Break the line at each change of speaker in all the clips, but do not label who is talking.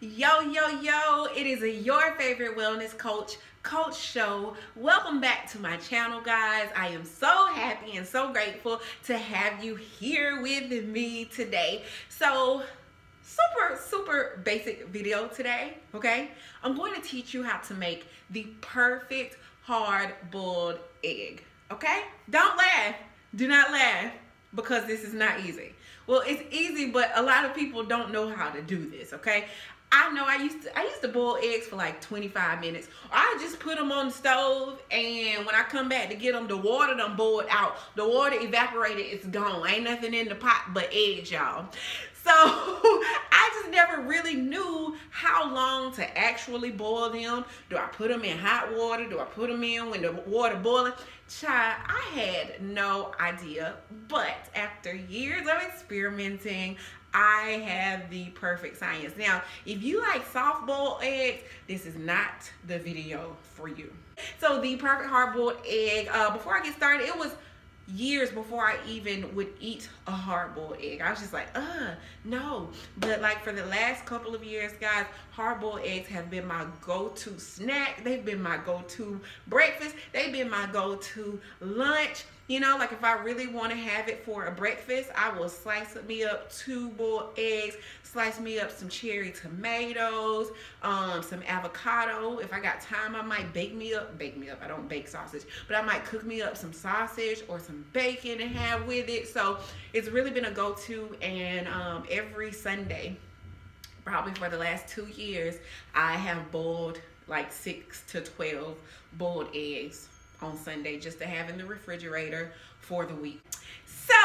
Yo, it is your favorite wellness coach, Coach Show. Welcome back to my channel, guys. I am so happy and so grateful to have you here with me today. So, super basic video today, okay? I'm going to teach you how to make the perfect hard-boiled egg, okay? Don't laugh. Do not laugh because this is not easy. Well, it's easy, but a lot of people don't know how to do this, okay? I know I used to boil eggs for like 25 minutes. I just put them on the stove, and when I come back to get them, the water done boiled out. The water evaporated, it's gone. Ain't nothing in the pot but eggs, y'all. So I just never really knew how long to actually boil them. Do I put them in hot water? Do I put them in when the water boiling? Child, I had no idea. But after years of experimenting, I have the perfect science. Now, if you like soft boiled eggs, this is not the video for you. So the perfect hard boiled egg, before I get started, it was years before I even would eat a hard-boiled egg. I was just like, no. But like for the last couple of years, guys, hard-boiled eggs have been my go-to snack. They've been my go-to breakfast. They've been my go-to lunch. You know, like if I really want to have it for a breakfast, I will slice me up 2 boiled eggs, slice me up some cherry tomatoes, some avocado. If I got time, I might bake me up. I don't bake sausage, but I might cook me up some sausage or some bacon and have with it. So it's really been a go-to, and every Sunday, probably for the last 2 years, I have boiled like 6 to 12 boiled eggs on Sunday just to have in the refrigerator for the week. So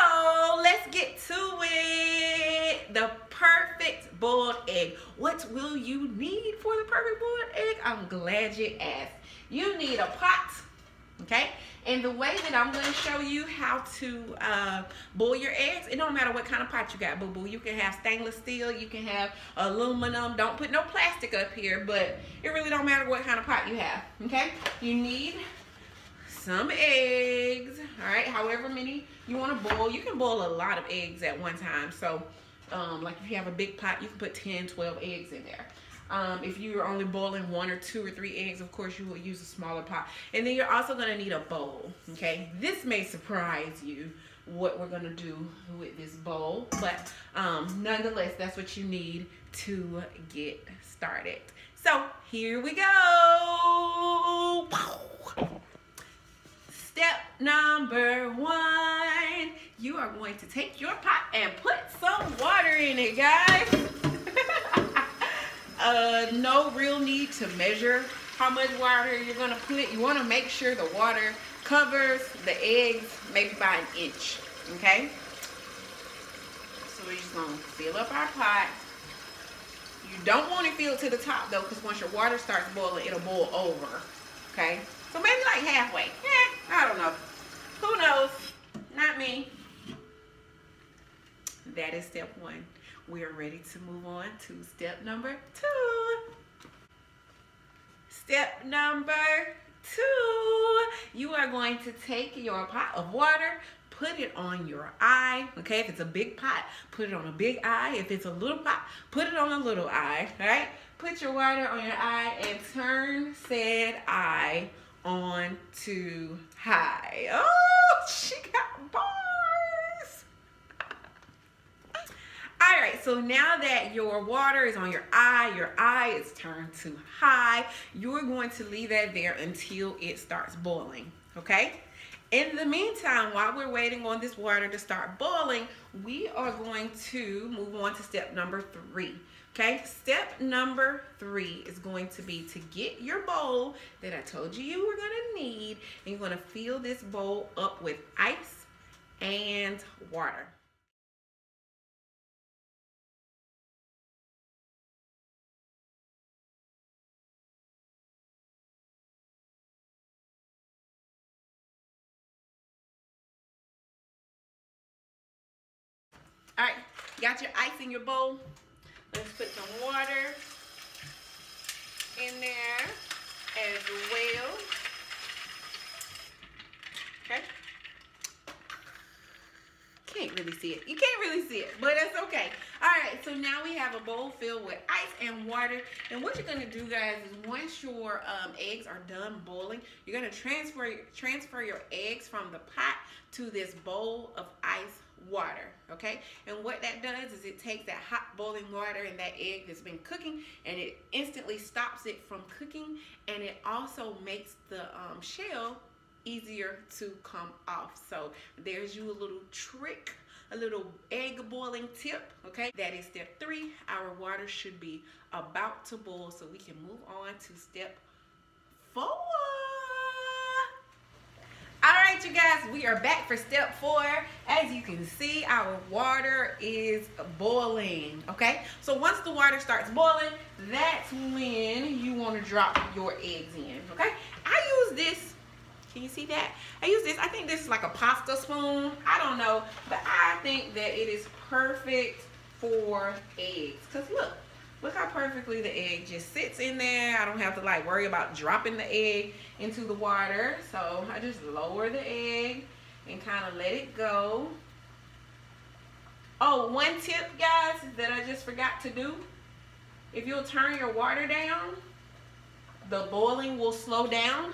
let's get to it. The perfect boiled egg. What will you need for the perfect boiled egg? I'm glad you asked. You need a pot, okay? And the way that I'm going to show you how to boil your eggs, it don't matter what kind of pot you got, boo-boo. You can have stainless steel, you can have aluminum. Don't put no plastic up here, but it really don't matter what kind of pot you have, okay? You need some eggs, all right, however many you want to boil. You can boil a lot of eggs at one time. So like if you have a big pot, you can put 10, 12 eggs in there. If you're only boiling 1 or 2 or 3 eggs, of course you will use a smaller pot. And then you're also going to need a bowl, okay? This may surprise you what we're going to do with this bowl, but nonetheless, that's what you need to get started. So here we go. Step number 1, you are going to take your pot and put some water in it, guys. No real need to measure how much water you're going to put. You want to make sure the water covers the eggs maybe by 1 inch, okay? So we're just going to fill up our pot. You don't want it filled to the top, though, because once your water starts boiling, it'll boil over, okay? So maybe like halfway. I don't know. Who knows? Not me. That is step 1. We are ready to move on to step number 2. Step number 2. You are going to take your pot of water, put it on your eye, okay? If it's a big pot, put it on a big eye. If it's a little pot, put it on a little eye, all right? Put your water on your eye and turn said eye on to high. Oh, she got bars. All right, so now that your water is on your eye is turned to high, you're going to leave that there until it starts boiling, okay? In the meantime, while we're waiting on this water to start boiling, we are going to move on to step number 3. Okay, step number 3 is going to be to get your bowl that I told you were going to need, and you're going to fill this bowl up with ice and water. All right, got your ice in your bowl. Let's put some water in there as well. Okay. Can't really see it. You can't really see it, but it's okay. All right, so now we have a bowl filled with ice and water. water. And what you're gonna do, guys, is once your eggs are done boiling, you're gonna transfer your eggs from the pot to this bowl of ice water, okay? And what that does is it takes that hot boiling water and that egg that's been cooking, and it instantly stops it from cooking, and it also makes the shell easier to come off. So there's you a little trick, a little egg boiling tip, okay? That is step 3. Our water should be about to boil, so we can move on to step 4. All right, you guys, we are back for step 4. As you can see, our water is boiling, okay? So once the water starts boiling, that's when you want to drop your eggs in, okay? I use this. Can you see that? I use this. I think this is like a pasta spoon. I don't know, but I think that it is perfect for eggs. Because look how perfectly the egg just sits in there. I don't have to like worry about dropping the egg into the water. So I just lower the egg and kind of let it go. Oh, one tip, guys, that I just forgot to do. If you'll turn your water down, the boiling will slow down.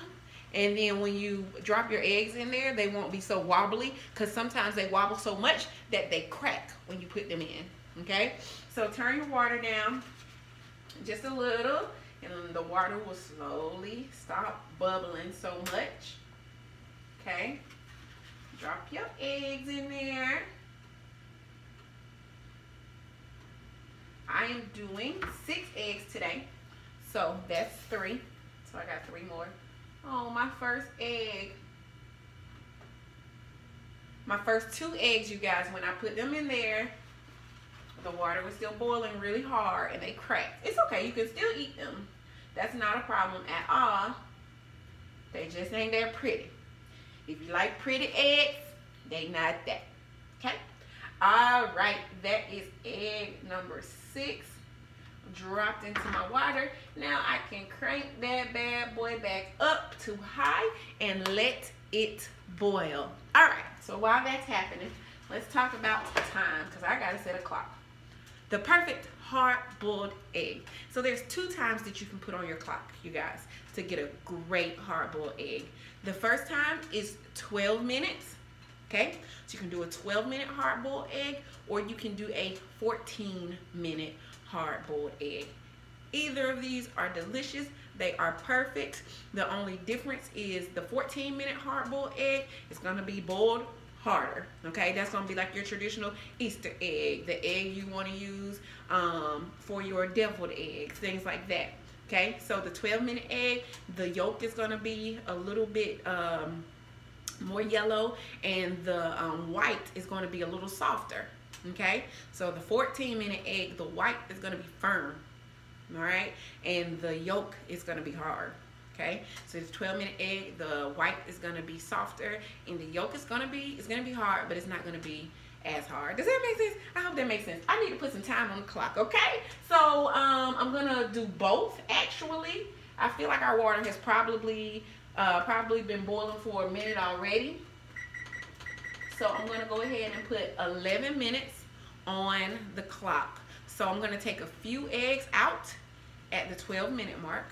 And then when you drop your eggs in there, they won't be so wobbly, because sometimes they wobble so much that they crack when you put them in, okay? So turn your water down just a little, and the water will slowly stop bubbling so much, okay? Drop your eggs in there. I am doing 6 eggs today, so that's 3. So I got 3 more. Oh, my first egg. My first 2 eggs, you guys, when I put them in there, the water was still boiling really hard and they cracked. It's okay, you can still eat them. That's not a problem at all. They just ain't that pretty. If you like pretty eggs, they not that. Okay? All right, that is egg number 6. Dropped into my water. Now I can crank that bad boy back up to high and let it boil. All right, so while that's happening, let's talk about time, because I gotta set a clock. The perfect hard-boiled egg. So there's 2 times that you can put on your clock, you guys, to get a great hard-boiled egg. The first time is 12 minutes. Okay, so you can do a 12-minute hard-boiled egg, or you can do a 14-minute hard-boiled egg. Either of these are delicious. They are perfect. The only difference is the 14-minute hard-boiled egg is going to be boiled harder. Okay, that's going to be like your traditional Easter egg, the egg you want to use for your deviled eggs, things like that. Okay, so the 12-minute egg, the yolk is going to be a little bit more yellow, and the white is going to be a little softer. Okay, so the 14-minute egg, the white is going to be firm, all right, and the yolk is going to be hard. Okay, so the 12-minute egg, the white is going to be softer, and the yolk is going to be hard, but it's not going to be as hard. Does that make sense? I hope that makes sense. I need to put some time on the clock. Okay, so I'm gonna do both. Actually, I feel like our water has probably been boiling for a minute already. So I'm going to go ahead and put 11 minutes on the clock. So I'm going to take a few eggs out at the 12-minute mark.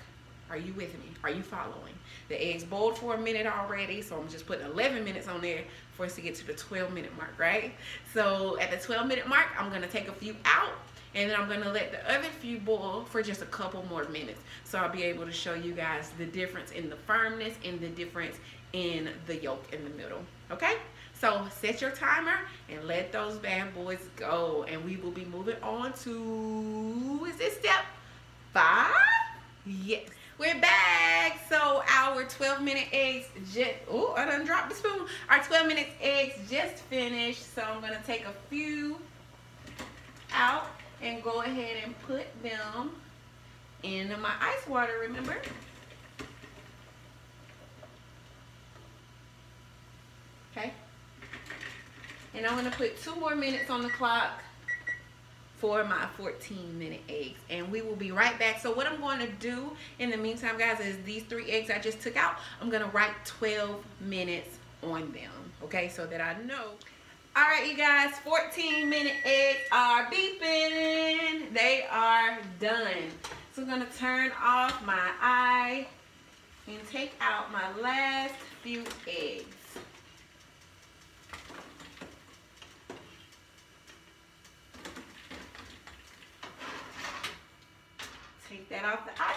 Are you with me? Are you following? The eggs boiled for a minute already, so I'm just putting 11 minutes on there for us to get to the 12-minute mark, right? So at the 12-minute mark, I'm going to take a few out, and then I'm going to let the other few boil for just a couple more minutes. So I'll be able to show you guys the difference in the firmness and the difference in the yolk in the middle, okay? So set your timer and let those bad boys go. And we will be moving on to, is this step 5? Yes. We're back. So our 12-minute eggs just, oh, I done dropped the spoon. Our 12-minute eggs just finished. So I'm going to take a few out and go ahead and put them into my ice water, remember? Okay. And I'm going to put 2 more minutes on the clock for my 14-minute eggs. And we will be right back. So what I'm going to do in the meantime, guys, is these 3 eggs I just took out, I'm going to write 12 minutes on them. Okay, so that I know. All right, you guys, 14-minute eggs are beeping. They are done. So I'm gonna turn off my eye and take out my last few eggs. Take that off the eye.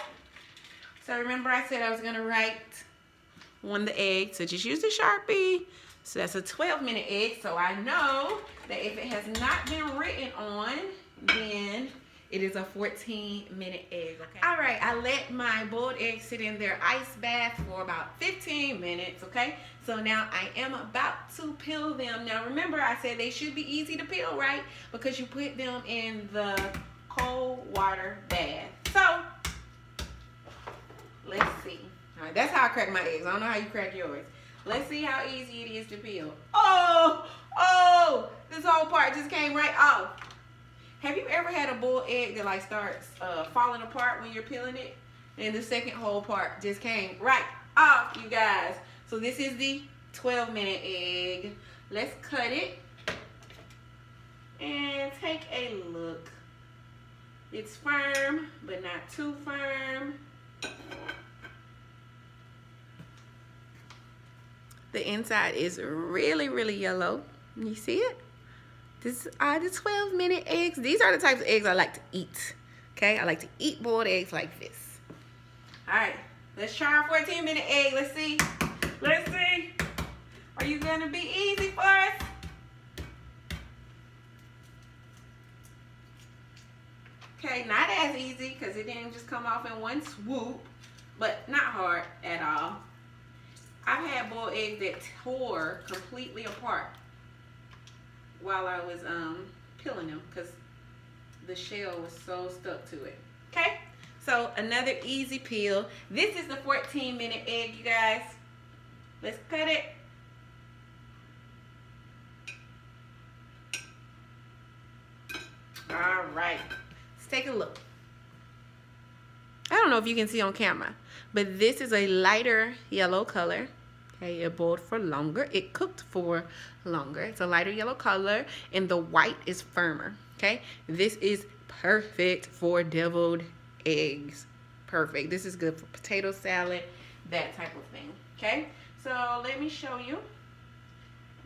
So remember I said I was gonna write on the egg, so just use the Sharpie. So that's a 12-minute egg, so I know that if it has not been written on, then it is a 14-minute egg, okay? All right, I let my boiled eggs sit in their ice bath for about 15 minutes, okay? So now I am about to peel them. Now remember I said they should be easy to peel, right? Because you put them in the cold water bath. So, let's see. All right, that's how I crack my eggs. I don't know how you crack yours. Let's see how easy it is to peel. Oh, this whole part just came right off. Have you ever had a boiled egg that like starts falling apart when you're peeling it? And the second whole part just came right off, you guys. So this is the 12-minute egg. Let's cut it and take a look. It's firm, but not too firm. The inside is really, really yellow. You see it? These are the 12-minute eggs. These are the types of eggs I like to eat. Okay, I like to eat boiled eggs like this. All right, let's try our 14-minute egg. Let's see. Let's see. Are you gonna be easy for us? Okay, not as easy because it didn't just come off in one swoop, but not hard at all. I've had boiled eggs that tore completely apart while I was peeling them because the shell was so stuck to it. Okay, so another easy peel. This is the 14-minute egg, you guys. Let's cut it. All right, let's take a look. I don't know if you can see on camera, but this is a lighter yellow color. Okay, it boiled for longer. It cooked for longer. It's a lighter yellow color, and the white is firmer. Okay, this is perfect for deviled eggs. Perfect. This is good for potato salad, that type of thing. Okay, so let me show you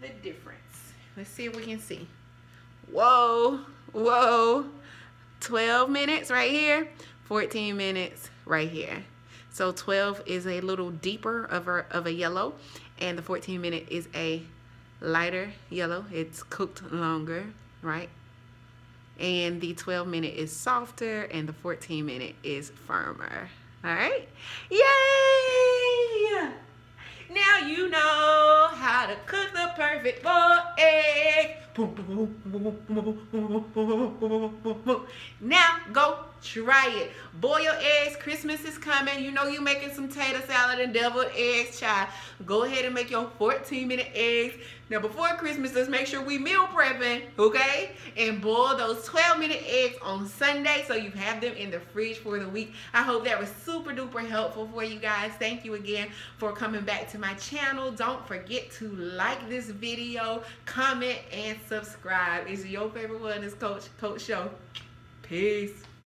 the difference. Let's see if we can see. Whoa, whoa. 12 minutes right here, 14 minutes right here. So 12 is a little deeper of a yellow, and the 14-minute is a lighter yellow. It's cooked longer, right? And the 12-minute is softer, and the 14-minute is firmer. All right? Yay! Now you know how to cook the perfect boiled egg. Now go try it. Boil your eggs. Christmas is coming. You know you're making some tater salad and deviled eggs, child. Go ahead and make your 14-minute eggs. Now before Christmas, let's make sure we meal prepping, okay? And boil those 12-minute eggs on Sunday so you have them in the fridge for the week. I hope that was super duper helpful for you guys. Thank you again for coming back to my channel. Don't forget to like this video, comment, and subscribe. It's your favorite wellness coach, Coach Show. Peace.